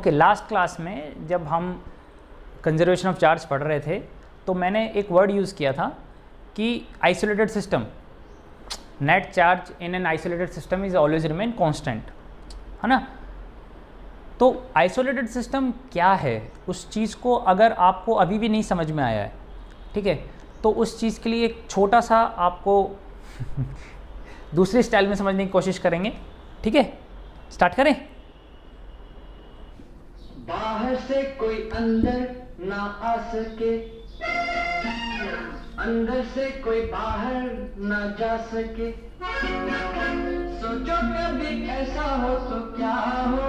Okay, last class में जब हम कंजर्वेशन ऑफ चार्ज पढ़ रहे थे तो मैंने एक वर्ड यूज़ किया था कि isolated system, net charge in an isolated system is always remain constant, है ना। तो आइसोलेटेड सिस्टम क्या है, उस चीज़ को अगर आपको अभी भी नहीं समझ में आया है, ठीक है, तो उस चीज़ के लिए एक छोटा सा आपको दूसरे स्टाइल में समझने की कोशिश करेंगे, ठीक है। स्टार्ट करें। बाहर से कोई अंदर ना आ सके, अंदर से कोई बाहर ना जा सके, सोचो कभी ऐसा हो तो क्या हो,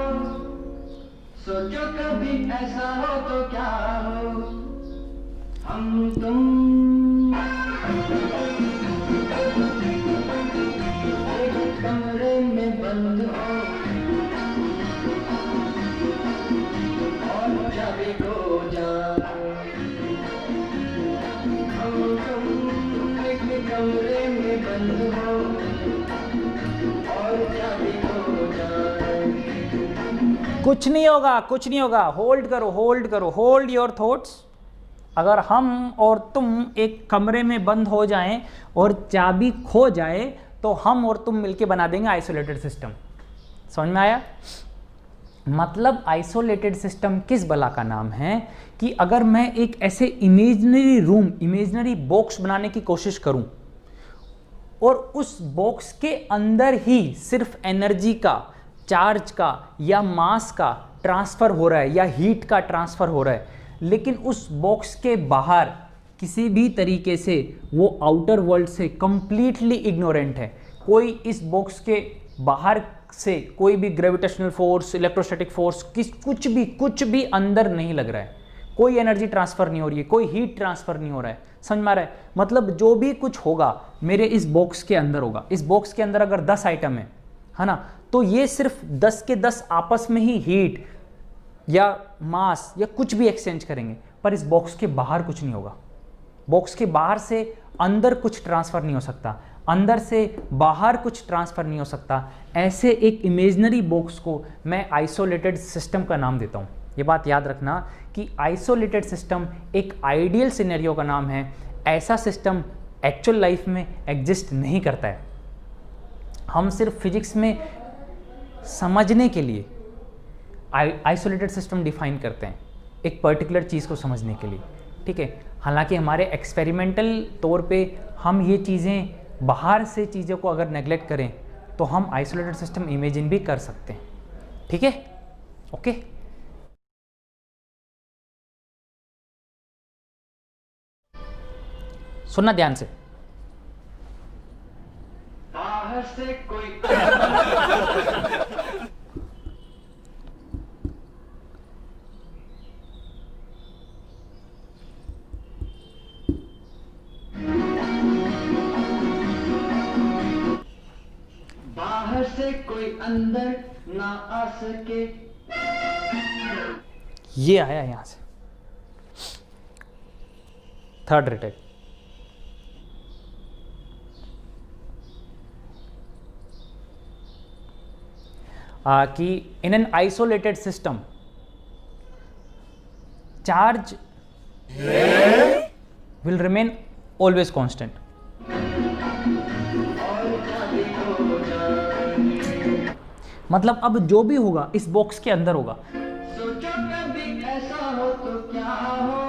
सोचो कभी ऐसा हो तो क्या हो, हम तुम एक कमरे में बंद हो और चाबी खो जाए, हम तुम एक कमरे में बंद हो और चाबी खो जाए। कुछ नहीं होगा, कुछ नहीं होगा, होल्ड करो, होल्ड करो, होल्ड योर थॉट्स। अगर हम और तुम एक कमरे में बंद हो जाएं और चाबी खो जाए तो हम और तुम मिलके बना देंगे आइसोलेटेड सिस्टम। समझ में आया? मतलब आइसोलेटेड सिस्टम किस बला का नाम है कि अगर मैं एक ऐसे इमेजिनरी रूम, इमेजिनरी बॉक्स बनाने की कोशिश करूं और उस बॉक्स के अंदर ही सिर्फ एनर्जी का, चार्ज का या मास का ट्रांसफ़र हो रहा है या हीट का ट्रांसफ़र हो रहा है, लेकिन उस बॉक्स के बाहर किसी भी तरीके से वो आउटर वर्ल्ड से कंप्लीटली इग्नोरेंट है। कोई इस बॉक्स के बाहर से कोई भी ग्रेविटेशनल फोर्स, इलेक्ट्रोस्टैटिक फोर्स, कुछ भी अंदर नहीं लग रहा है, कोई एनर्जी ट्रांसफ़र नहीं हो रही है, कोई हीट ट्रांसफ़र नहीं हो रहा है। समझ में आ रहा है? मतलब जो भी कुछ होगा मेरे इस बॉक्स के अंदर होगा। इस बॉक्स के अंदर अगर 10 आइटम है ना, तो ये सिर्फ 10 के 10 आपस में ही हीट या मास या कुछ भी एक्सचेंज करेंगे, पर इस बॉक्स के बाहर कुछ नहीं होगा। बॉक्स के बाहर से अंदर कुछ ट्रांसफ़र नहीं हो सकता, अंदर से बाहर कुछ ट्रांसफ़र नहीं हो सकता। ऐसे एक इमेजिनरी बॉक्स को मैं आइसोलेटेड सिस्टम का नाम देता हूँ। ये बात याद रखना कि आइसोलेटेड सिस्टम एक आइडियल सिनेरियो का नाम है। ऐसा सिस्टम एक्चुअल लाइफ में एग्जिस्ट नहीं करता है। हम सिर्फ फिजिक्स में समझने के लिए आइसोलेटेड सिस्टम डिफाइन करते हैं, एक पर्टिकुलर चीज़ को समझने के लिए, ठीक है। हालांकि हमारे एक्सपेरिमेंटल तौर पे हम ये चीज़ें, बाहर से चीज़ों को अगर नेग्लेक्ट करें तो हम आइसोलेटेड सिस्टम इमेजिन भी कर सकते हैं, ठीक है। ओके, सुनना ध्यान से। बाहर से कोई बाहर से कोई अंदर ना आ सके, ये आया यहां से, थर्ड रिटेक। कि in an isolated system charge will remain always constant. मतलब अब जो भी होगा इस बॉक्स के अंदर होगा। सोचो कभी ऐसा हो तो क्या हो।